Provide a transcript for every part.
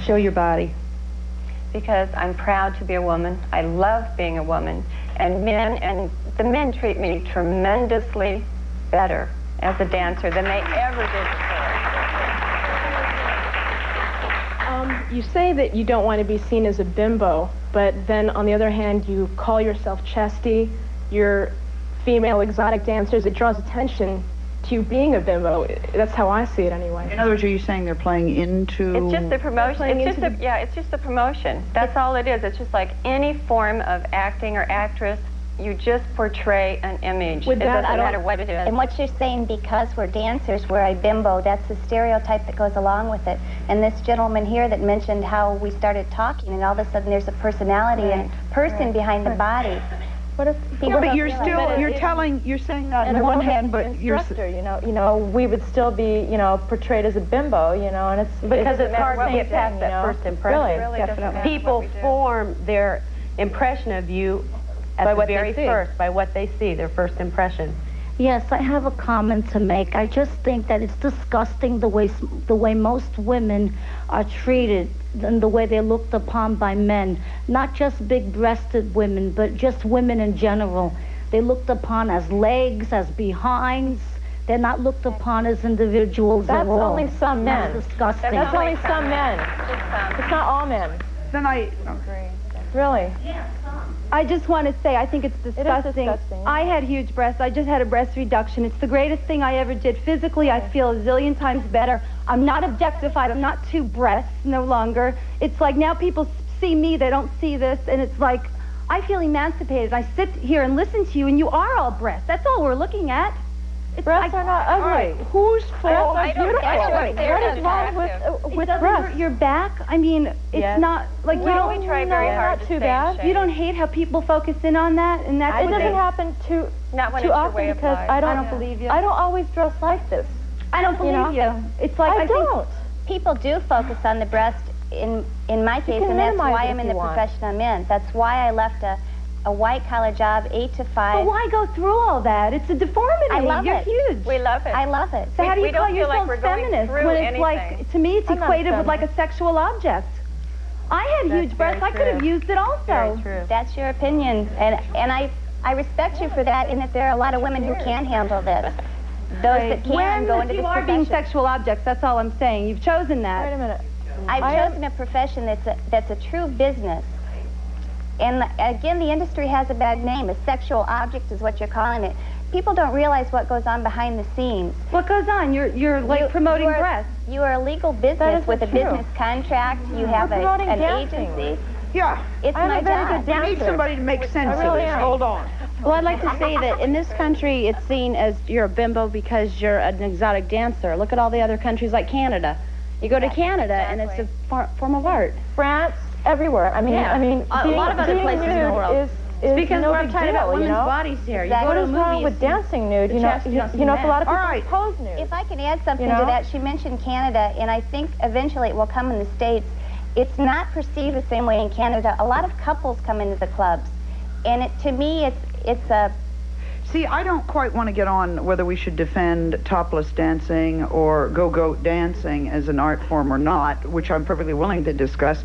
Show your body. Because I'm proud to be a woman. I love being a woman. And the men treat me tremendously better as a dancer than they ever did before. You say that you don't want to be seen as a bimbo, but then on the other hand, you call yourself chesty. You're female exotic dancers. It draws attention to you being a bimbo. That's how I see it anyway. In other words, are you saying they're playing into... It's just the promotion. It's just the promotion. That's all it is. It's just like any form of acting or actress. You just portray an image. It doesn't matter what it is. And what you're saying, because we're dancers, we're a bimbo, that's the stereotype that goes along with it. And this gentleman here that mentioned how we started talking and all of a sudden there's a personality and person behind the body. What if but you're still, you're saying that on the one hand, but you're... You know, we would still be, portrayed as a bimbo, and it's... Because it's hard to get past that first impression. Really definitely. People form their impression of you at the very first, by what they see, their first impression. Yes, I have a comment to make. I just think that it's disgusting the way most women are treated and the way they're looked upon by men. Not just big-breasted women, but just women in general. They're looked upon as legs, as behinds. They're not looked upon as individuals at all. That's only some men. That's disgusting. That's only some men. It's not all men. Then I... Really? I just want to say, I think it's disgusting. I had huge breasts. I just had a breast reduction. It's the greatest thing I ever did. Physically, I feel a zillion times better. I'm not objectified. I'm not two breasts no longer. It's like now people see me, they don't see this, and it's like, I feel emancipated. I sit here and listen to you, and you are all breasts. That's all we're looking at. Breasts are not ugly. Right. Whose fault? What is wrong with doesn't breasts? hurt your back. I mean, it's not like you don't. We try very hard not to too stay bad. in shape. You don't hate how people focus in on that, and that's It what doesn't happen too often because I don't believe you. I don't always dress like this. I don't believe you. It's like I don't. People do focus on the breast in my case, and that's why I'm in the profession I'm in. That's why I left a white-collar job, 8 to 5. But why go through all that? It's a deformity. I love You're it. huge. We love it. I love it. So how do you call don't feel like yourself we're going feminist through when it's anything. like, to me, it's equated with like a sexual object? I had huge breasts. I could have used it also. Very true. That's your opinion, and I respect you for that, and that there are a lot of women who can't handle this. Those that can go into this you are being profession. sexual objects, that's all I'm saying. You've chosen that. Wait a minute. I've chosen a profession that's a true business. And again, the industry has a bad name. A sexual object is what you're calling it. People don't realize what goes on behind the scenes. What goes on? You're like promoting breasts. You are a legal business with a business contract. You have an agency. Yeah. It's my job. We need somebody to make sense of this. Hold on. Well, I'd like to say that in this country, it's seen as you're a bimbo because you're an exotic dancer. Look at all the other countries like Canada. You go to Canada, and it's a form of art. France, everywhere. I mean, a lot of other places in the world. Is because no we're big uptight deal, about women's you know? bodies here. You Exactly. go to a What is movie, wrong you with see dancing nude? You know, chest, you don't see a lot of people men. pose nude. If I can add something You know? to that, she mentioned Canada, and I think eventually it will come in the States. It's not perceived the same way in Canada. A lot of couples come into the clubs, and to me, it's a... See, I don't quite want to get on whether we should defend topless dancing or go-go dancing as an art form or not, which I'm perfectly willing to discuss.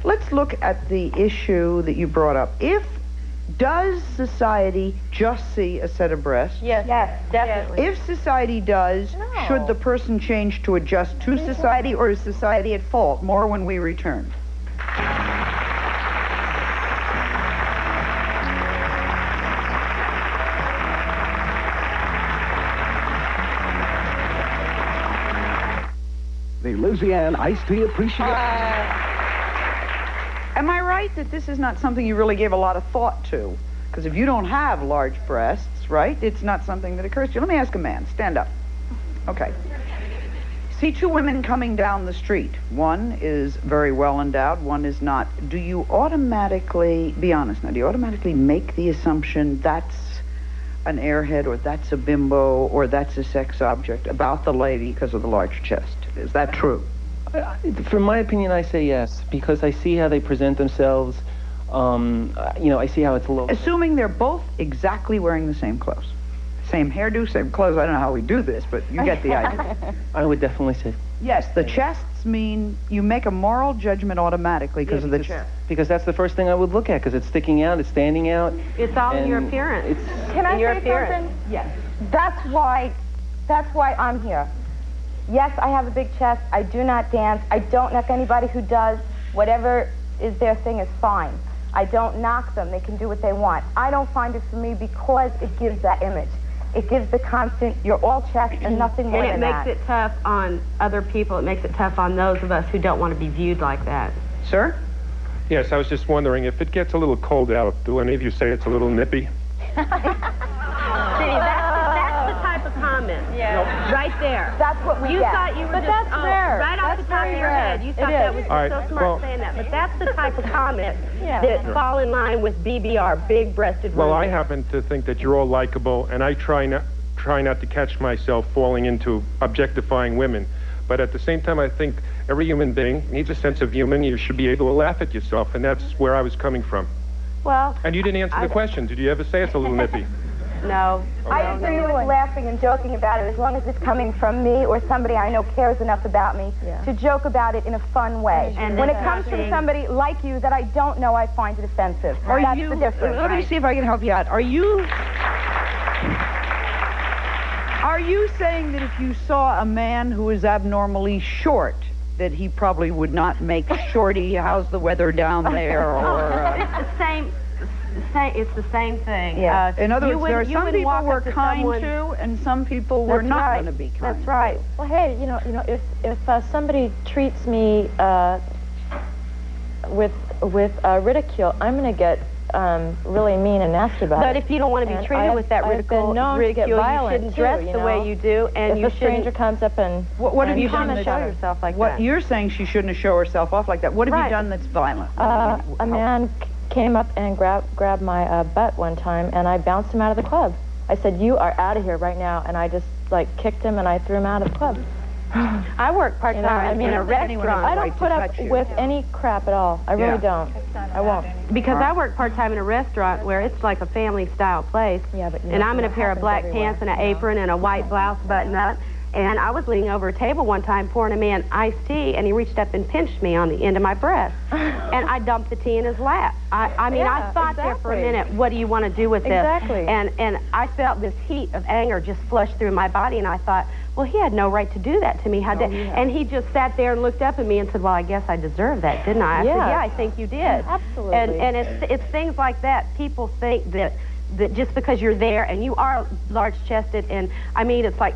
Let's look at the issue that you brought up. Does society just see a set of breasts? Yes, definitely. If society does, should the person change to adjust to society, or is society at fault? More when we return. The Louisiana Iced Tea Appreciation. Am I right that this is not something you really gave a lot of thought to? Because if you don't have large breasts, right, it's not something that occurs to you. Let me ask a man. Stand up. Okay. See two women coming down the street. One is very well endowed, one is not. Do you automatically, be honest now, do you automatically make the assumption that's an airhead, or that's a bimbo, or that's a sex object about the lady because of the large chest? Is that true? From my opinion, I say yes, because I see how they present themselves. I see how it's a little... Assuming they're both exactly wearing the same clothes. Same hairdo, same clothes. I don't know how we do this, but you get the idea. I would definitely say... Yes, the chests breasts mean you make a moral judgment automatically because of the chest. Because that's the first thing I would look at, because it's sticking out, it's standing out. It's all in your appearance. Can I your say appearance. something? Yes. That's why I'm here. Yes, I have a big chest. I do not dance. I don't knock anybody who does. Whatever is their thing is fine. I don't knock them. They can do what they want. I don't find it for me because it gives that image. It gives the constant, you're all chest and nothing more than that. And it makes it tough on other people. It makes it tough on those of us who don't want to be viewed like that. Sir? Yes, I was just wondering, if it gets a little cold out, do any of you say it's a little nippy? See, that's the type of comment. Yeah. Right there. That's what we You get. thought you were But just, that's rare. right off the top of your head. You thought that was All right, so smart well, saying that. But that's the type of comment that fall in line with BBR, big-breasted women. Well, I happen to think that you're all likable, and I try not to catch myself falling into objectifying women. But at the same time, I think every human being needs a sense of humor. You should be able to laugh at yourself, and that's where I was coming from. Well, And you didn't answer the question. Did you ever say it's a little nippy? no. I agree with laughing and joking about it as long as it's coming from me or somebody I know cares enough about me to joke about it in a fun way. And when it it's comes not from being- somebody like you that I don't know, I find it offensive. Are That's you, the difference. let me see if I can help you out. Are you saying that if you saw a man who is abnormally short, that he probably would not make shorty, how's the weather down there, or... It's the same. It's the same thing. Yeah. In other you words, there are wouldn't- you some wouldn't people walk we're up to kind someone- to, and some people we're That's not right. going to be kind. That's right. Well, hey, if somebody treats me with ridicule, I'm going to get really mean and nasty about it. But if you don't want to be treated with that I've been known to get ridicule, you violent shouldn't too, dress you the know? way you do, and if you a stranger comes up and What have and you you done shouldn't that's show yourself like what that. you're saying she shouldn't show herself off like that? What have you Right. done that's violent? a man came up and grabbed my butt one time, and I bounced him out of the club. I said, "You are out of here right now," and I just kicked him and I threw him out of the club. I work part-time in a restaurant. I don't put up with any crap at all. I really don't. I won't. Because I work part-time in a restaurant where it's like a family-style place. Yeah, but and I'm in a pair of black pants and an apron and a white blouse button-up. And I was leaning over a table one time pouring a man iced tea, and he reached up and pinched me on the end of my breast. And I dumped the tea in his lap. I mean, I thought there for a minute, what do you want to do with this? Exactly. And I felt this heat of anger just flush through my body, and I thought, well, he had no right to do that to me. And he just sat there and looked up at me and said, well, I guess I deserved that, didn't I? I said, yeah, I think you did. Absolutely. And it's things like that. People think that just because you're there and you are large-chested, and I mean, it's like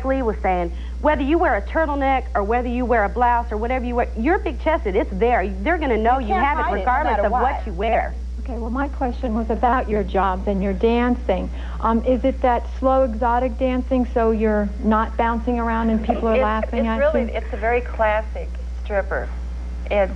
Leigh was saying, whether you wear a turtleneck or whether you wear a blouse or whatever you wear, you're big-chested. It's there. They're going to know you have it regardless of what you wear. Okay, well, my question was about your jobs and your dancing. Is it that slow, exotic dancing, so you're not bouncing around and people are laughing at you? It's a very classic stripper. It's,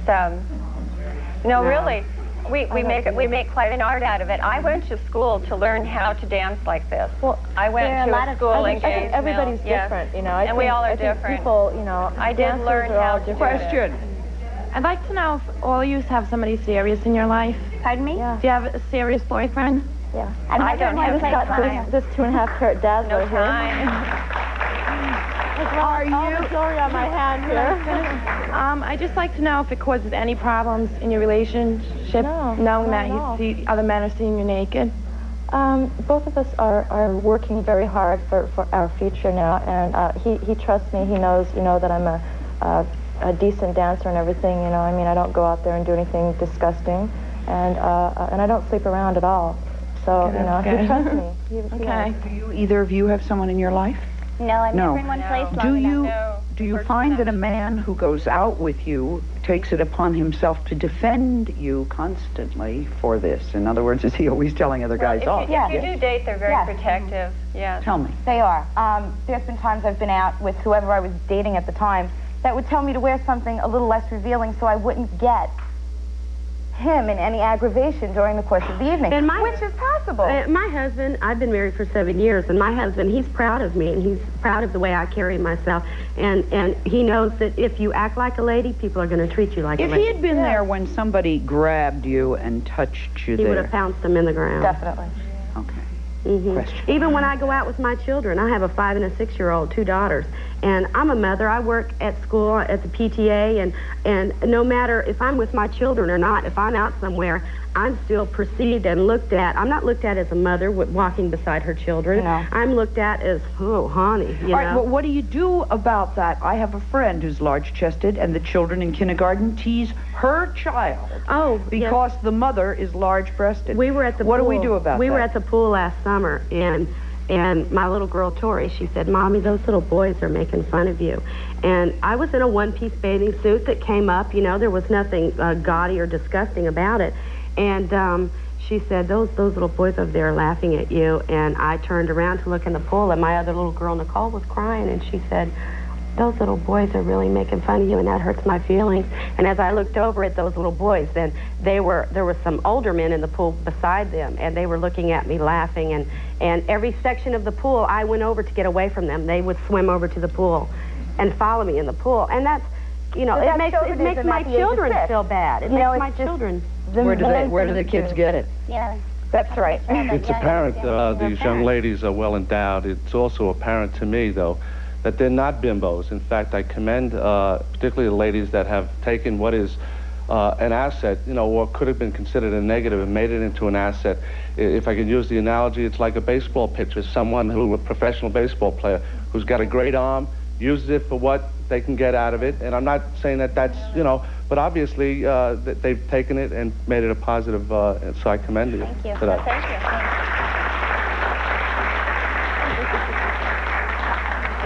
really, we make quite an art out of it. I went to school to learn how to dance like this. Well, I went to a school I think everybody's different, and we all are different. People, I did learn how to do it. Question. I'd like to know if all of you have somebody serious in your life. Pardon me? Yeah. Do you have a serious boyfriend? Yeah. I don't have time. This 2.5 carat dazzler No here. time. Are All the jewelry on my hand here. I'd just like to know if it causes any problems in your relationship, knowing that other men are seeing you naked. Both of us are working very hard for our future now, and he trusts me. He knows, that I'm a decent dancer and everything. I mean, I don't go out there and do anything disgusting, and I don't sleep around at all. So, he trusts me. Okay. Do either of you have someone in your life? No, I've never in one place long enough. Do you find that a man who goes out with you takes it upon himself to defend you constantly for this? In other words, is he always telling other guys off? If you do date, they're very protective. Yeah. Tell me. They are. There's been times I've been out with whoever I was dating at the time that would tell me to wear something a little less revealing so I wouldn't get him in any aggravation during the course of the evening, which is possible. My husband, I've been married for 7 years, and my husband, he's proud of me, and he's proud of the way I carry myself, and he knows that if you act like a lady, people are going to treat you like a lady. If he had been there when somebody grabbed you and touched you he would have pounced them in the ground. Definitely. Okay. question. Even when I go out with my children, I have a 5 and a 6-year-old, 2 daughters, and I'm a mother. I work at school at the PTA, and no matter if I'm with my children or not, if I'm out somewhere, I'm still perceived and looked at. I'm not looked at as a mother walking beside her children. No. I'm looked at as, oh, honey, you know. All right, well, what do you do about that? I have a friend who's large-chested, and the children in kindergarten tease her child. Oh, because the mother is large-breasted. We were at the What pool. do we do about that? We were at the pool last summer, and my little girl, Tori, she said, Mommy, those little boys are making fun of you. And I was in a one-piece bathing suit that came up. You know, there was nothing gaudy or disgusting about it. And she said, those little boys over there are laughing at you. And I turned around to look in the pool, and my other little girl, Nicole, was crying. And she said, those little boys are really making fun of you, and that hurts my feelings. And as I looked over at those little boys, then there were some older men in the pool beside them, and they were looking at me laughing. And every section of the pool, I went over to get away from them. They would swim over to the pool and follow me in the pool. And that's, you know, So it that's makes my children feel bad. It makes my children. Where do the kids get it? Yeah. That's right. It's apparent these young ladies are well endowed. It's also apparent to me, though, that they're not bimbos. In fact, I commend particularly the ladies that have taken what is an asset, you know, or could have been considered a negative and made it into an asset. If I can use the analogy, it's like a baseball pitcher, someone a professional baseball player who's got a great arm, uses it for what they can get out of it. And I'm not saying that that's, you know, but obviously that they've taken it and made it a positive, and so I commend you for that. Thank you.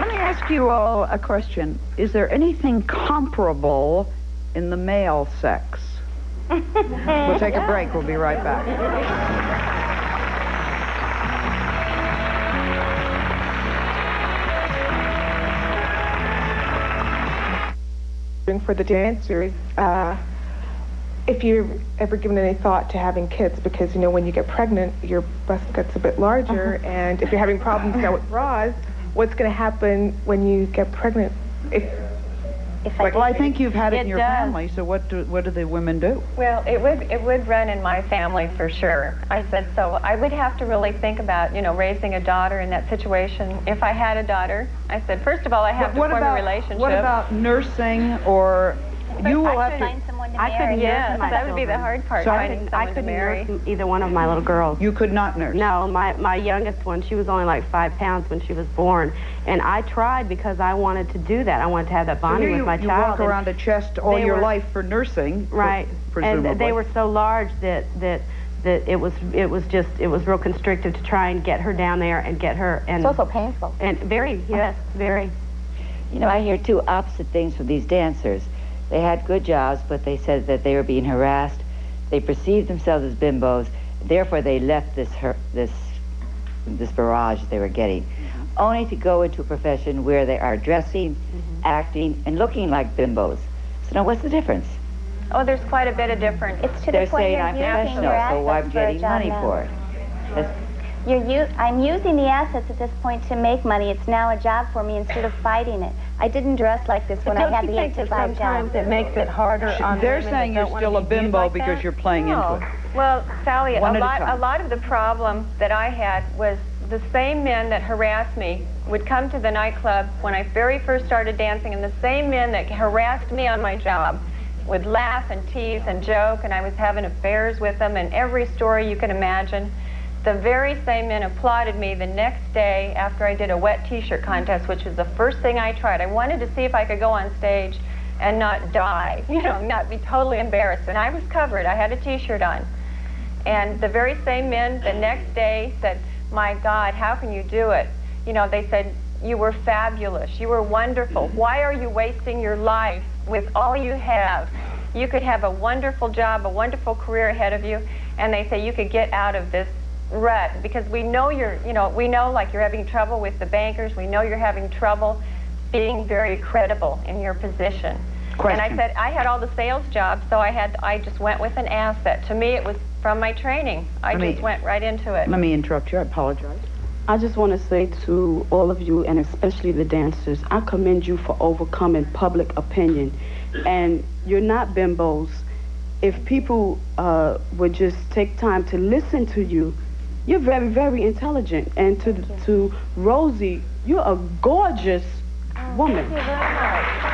Let me ask you all a question. Is there anything comparable in the male sex? We'll take a break. We'll be right back. For the dancers, if you've ever given any thought to having kids, because you know when you get pregnant your breast gets a bit larger, and if you're having problems now with bras, what's going to happen when you get pregnant? Well, I think you've had it in your family, so what do the women do? Well, it would run in my family for sure. I said so. I would have to really think about, you know, raising a daughter in that situation. If I had a daughter, I said, first of all, I have to form a relationship. What about nursing, or you will have to find someone to I marry. couldn't nurse my that would be the hard part, So finding someone to marry. Nurse either one of my little girls. You could not nurse? No, my youngest one, she was only like 5 pounds when she was born. And I tried because I wanted to do that. I wanted to have that bonding with my you child. walk around a chest all your life for nursing. Right. Presumably. And they were so large that it was real constrictive to try and get her down there and get her. And It's also painful. And very, yes, very. You know, I hear two opposite things from these dancers. They had good jobs, but they said that they were being harassed. They perceived themselves as bimbos. Therefore, they left this barrage they were getting, only to go into a profession where they are dressing, acting, and looking like bimbos. So now, what's the difference? Oh, there's quite a bit of difference. It's to They're the point saying you're I'm using professional, your so assets I'm for a getting job money now. for it. That's, I'm using the assets at this point to make money. It's now a job for me instead of fighting it. I didn't dress like this when I had the 8 to 5 job. Sometimes it makes it harder on They're women saying that you're don't still a wanna be viewed bimbo like because that. you're playing into it. Well, Sally, One a at a time. lot of the problem that I had was the same men that harassed me would come to the nightclub when I very first started dancing, and the same men that harassed me on my job would laugh and tease and joke, and I was having affairs with them, and every story you can imagine. The very same men applauded me the next day after I did a wet t-shirt contest, which was the first thing I tried. I wanted to see if I could go on stage and not die, you know, not be totally embarrassed. And I was covered. I had a t-shirt on. And the very same men the next day said, my God, how can you do it? You know, they said, you were fabulous. You were wonderful. Why are you wasting your life with all you have? You could have a wonderful job, a wonderful career ahead of you. And they say you could get out of this rut, because we know we know like you're having trouble with the bankers. We know you're having trouble being very credible in your position. Question. And I said, I had all the sales jobs, so I just went with an asset. To me, it was from my training. I just went right into it. Let me interrupt you. I apologize. I just want to say to all of you, and especially the dancers, I commend you for overcoming public opinion. And you're not bimbos. If people would just take time to listen to you, You're very, very intelligent. And to Rosie, you're a gorgeous woman. Thank you very much.